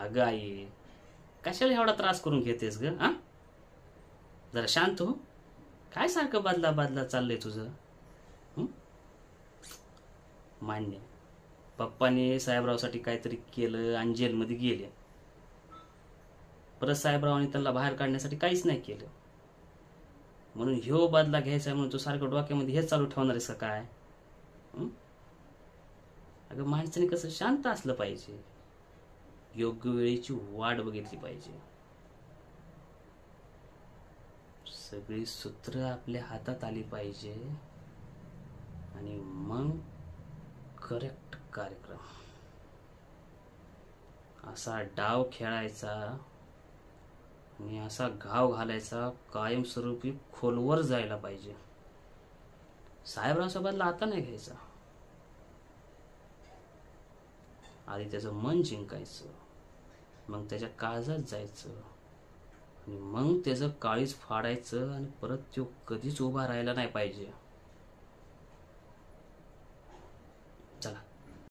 अगं आई, कशाला एवढा त्रास करून घेतेस ग? हा, जरा शांत हो. काय सारखं बदला बदला चाललंय तुझं? हं? मान्य, पप्पाने साहेबरावसाठी काहीतरी केलं आणि जेलमध्ये गेले. परत साहेबरावांनी त्यांना बाहेर काढण्यासाठी काहीच नाही केलं. म्हणून ह्यो बदला घ्यायचा म्हणून तू सारखं डोक्यामध्ये हेच चालू ठेवणार आहेस का काय? हं? अगं माणसाने कसं शांत असलं पाहिजे, योग्य वेळेची वाट बघितली पाहिजे. सगळी सूत्र आपल्या हातात आली पाहिजे आणि मग करेक्ट कार्यक्रम. असा डाव खेळायचा आणि असा घाव घालायचा, कायमस्वरूपी खोलवर जायला पाहिजे. साहेबरावचा बदला आता नाही घ्यायचा. आधी त्याचं मन जिंकायचं, मग त्याच्या काळजात जायचं आणि मग त्याचं काळीज फाडायचं आणि परत तो कधीच उभा राहायला नाही पाहिजे.